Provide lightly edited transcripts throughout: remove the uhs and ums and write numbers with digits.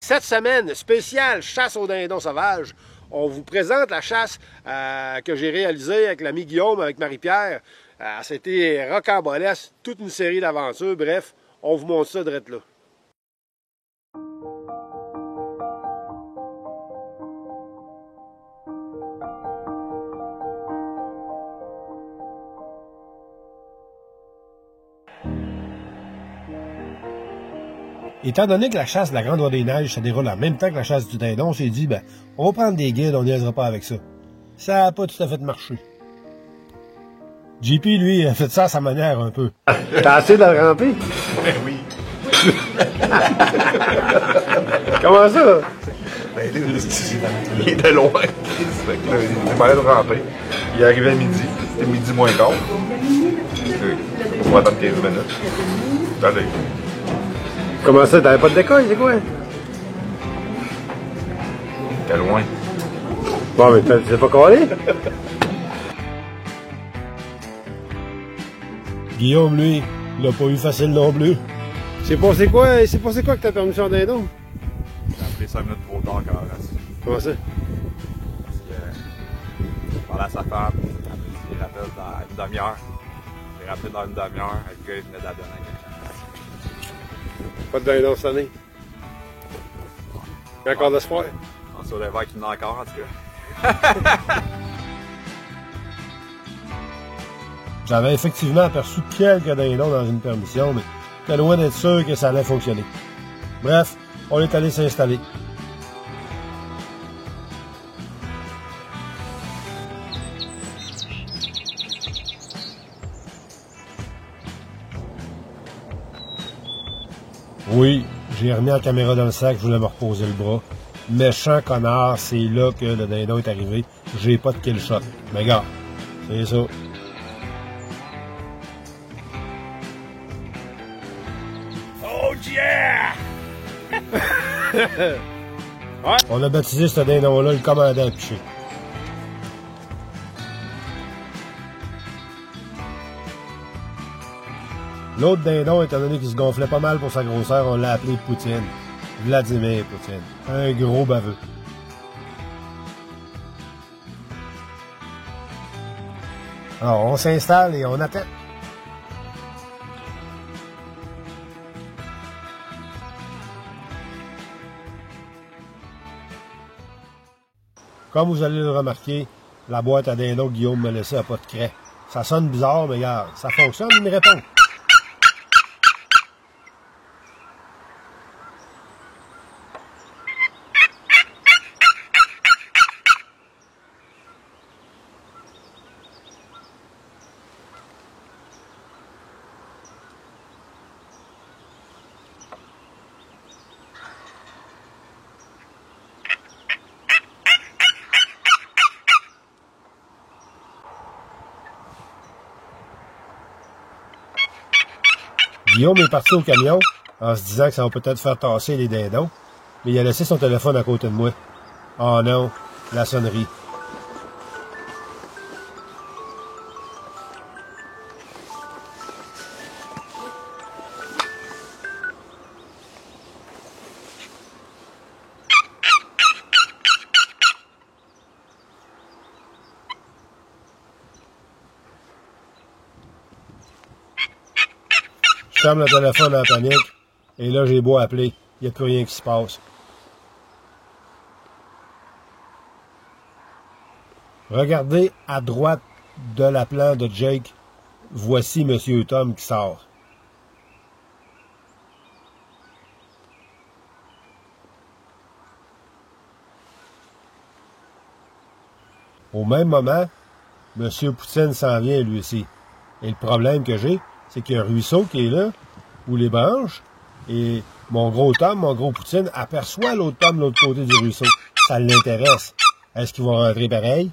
Cette semaine, spéciale chasse aux dindons sauvages. On vous présente la chasse que j'ai réalisée avec l'ami Guillaume, avec Marie-Pierre. C'était rocambolesque, toute une série d'aventures. Bref, on vous montre ça direct là. Étant donné que la chasse de la Grande Oie des Neiges se déroule en même temps que la chasse du dindon, on s'est dit, on va prendre des guides, on niaisera pas avec ça. Ça n'a pas tout à fait marché. JP, lui, a fait ça à sa manière un peu. T'as assez de la ramper? Ben oui. Comment ça? Ben là, il est de loin. Fait que là, il est pas de ramper. Il est arrivé à midi. C'était midi moins quart. On va attendre 15 minutes. Attendez. Comment ça? T'avais pas de décolle, c'est quoi? T'es loin. Bon, mais t'es pas collé? Guillaume, lui, il a pas eu facile non plus. C'est passé quoi que ta permission dindon? J'ai appelé 5 minutes trop tard quand même. Comment ça? Parce que je parlais à sa femme, elle m'a dit qu'il rappelle dans une demi-heure. J'ai rappelé dans une demi-heure, le gars il venait de la donner. Pas de dindon cette année. Il y a encore d'espoir. On sur les verres qu'il y en a encore en tout cas. J'avais effectivement aperçu quelques dindons dans une permission, mais j'étais loin d'être sûr que ça allait fonctionner. Bref, on est allé s'installer. Oui, j'ai remis la caméra dans le sac, je voulais me reposer le bras. Méchant connard, c'est là que le dindon est arrivé. J'ai pas de kill shot. Mais gars, c'est ça. Oh yeah! Ouais. On a baptisé ce dindon-là le commandant Piché. L'autre dindon, étant donné qu'il se gonflait pas mal pour sa grosseur, on l'a appelé Poutine. Vladimir Poutine. Un gros baveux. Alors, on s'installe et on attend. Comme vous allez le remarquer, la boîte à dindon que Guillaume m'a laissée n'a pas de craie. Ça sonne bizarre, mais regarde, ça fonctionne, il me répond. Guillaume est parti au camion en se disant que ça va peut-être faire tasser les dindons, mais il a laissé son téléphone à côté de moi. Oh non, la sonnerie. Je ferme le téléphone en panique, et là j'ai beau appeler, il n'y a plus rien qui se passe. Regardez à droite de la plan de Jake, voici Monsieur Tom qui sort. Au même moment, Monsieur Poutine s'en vient lui aussi. Et le problème que j'ai, c'est qu'il y a un ruisseau qui est là, où les branches, et mon gros Tom, mon gros Poutine, aperçoit l'autre Tom de l'autre côté du ruisseau. Ça l'intéresse. Est-ce qu'ils vont rentrer pareil?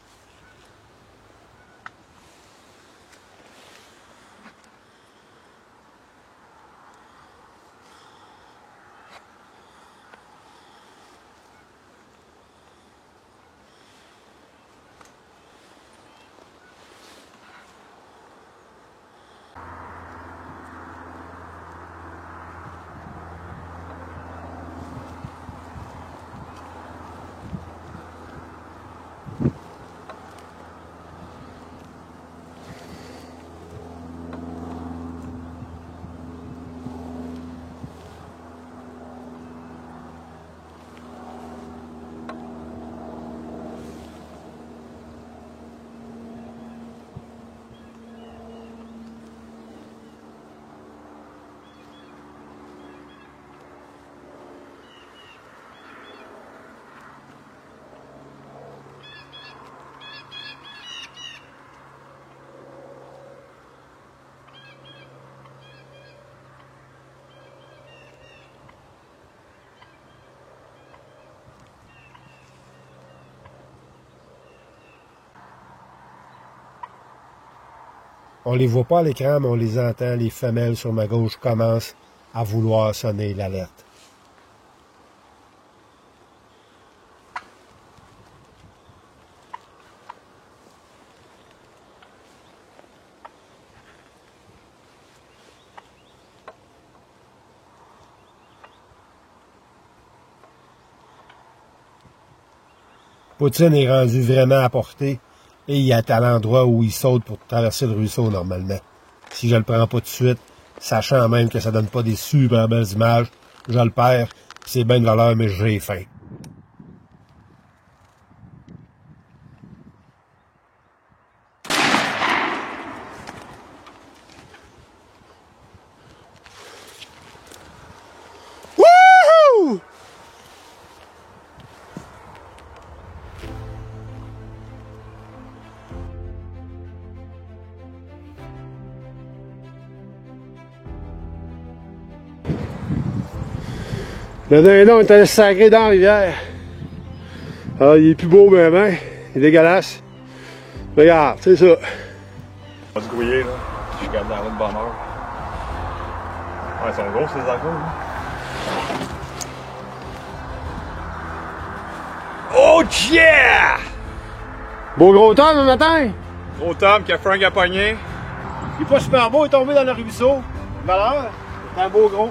On les voit pas à l'écran, mais on les entend. Les femelles sur ma gauche commencent à vouloir sonner l'alerte. Poutine est rendu vraiment à portée et il est à l'endroit où il saute pour traverser le ruisseau normalement. Si je le prends pas tout de suite, sachant même que ça donne pas des super belles images, je le perds, c'est bien de valeur, mais j'ai faim. Wouhou! Le dindon est allé sacré dans la rivière. Ah, il est plus beau, ben, il est dégueulasse. Regarde, c'est ça. On va se grouiller, là. Je garde dans la route de bonne heure. Ouais, ils sont gros, ces affaires, là. Oh yeah! Beau gros temps le matin. Gros Tom qui a fait un gapogné. Il est pas super beau, il est tombé dans le ruisseau. Valeur, c'est un beau gros.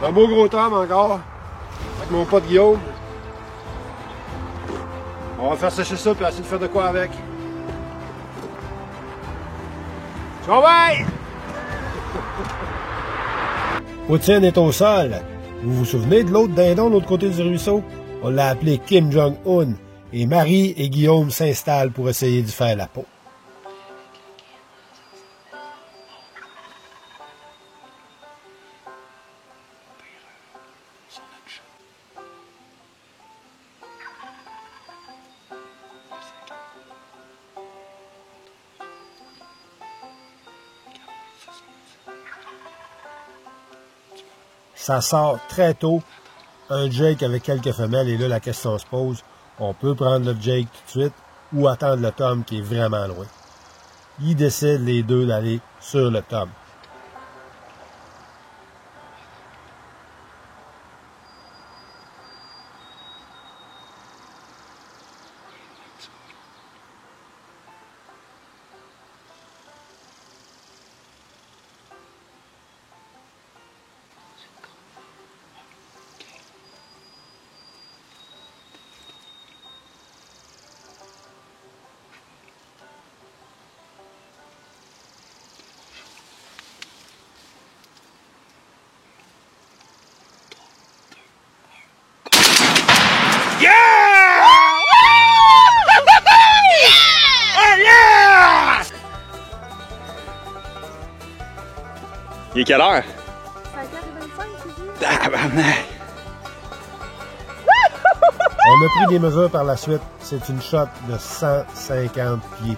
Un beau gros tome encore, avec mon pote Guillaume. On va faire sécher ça puis essayer de faire de quoi avec. Ciao, bye! Poutine est au sol. Vous vous souvenez de l'autre dindon de l'autre côté du ruisseau? On l'a appelé Kim Jong-un. Et Marie et Guillaume s'installent pour essayer d'y faire la peau. Ça sort très tôt, un Jake avec quelques femelles, et là, la question se pose, on peut prendre le Jake tout de suite ou attendre le Tom qui est vraiment loin. Ils décident les deux d'aller sur le Tom. Il est quelle heure? 5h25, c'est dit? Tabarnak! On a pris des mesures par la suite. C'est une shot de 150 pieds,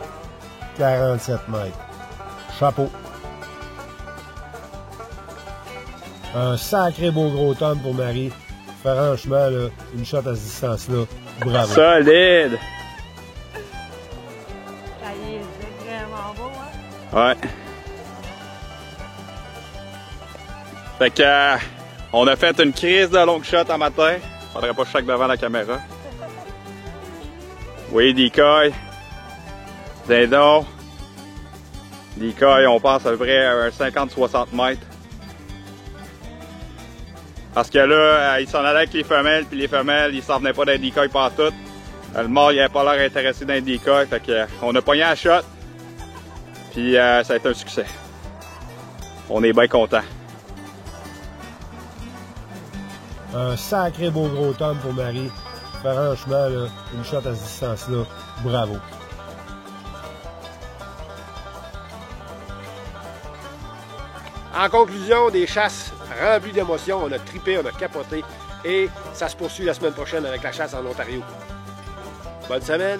47 mètres. Chapeau. Un sacré beau gros Tom pour Marie. Franchement, là, une shot à cette distance-là, bravo. Solide! Ça y est, c'est vraiment beau, hein? Ouais. Fait que, on a fait une crise de long shot en matin. Faudrait pas que je chaque devant la caméra. Oui, decoy. Dindon. Decoy, on passe à peu près à 50-60 mètres. Parce que là, il s'en allait avec les femelles, puis les femelles, ils s'en venaient pas d'un decoy pantoute. Le mâle, il avait pas l'air intéressé d'un decoy, fait que, on a pogné la shot. Puis ça a été un succès. On est bien contents. Un sacré beau gros Tom pour Marie. Franchement, là, une shot à cette distance-là, bravo. En conclusion, des chasses remplies d'émotions. On a trippé, on a capoté. Et ça se poursuit la semaine prochaine avec la chasse en Ontario. Bonne semaine!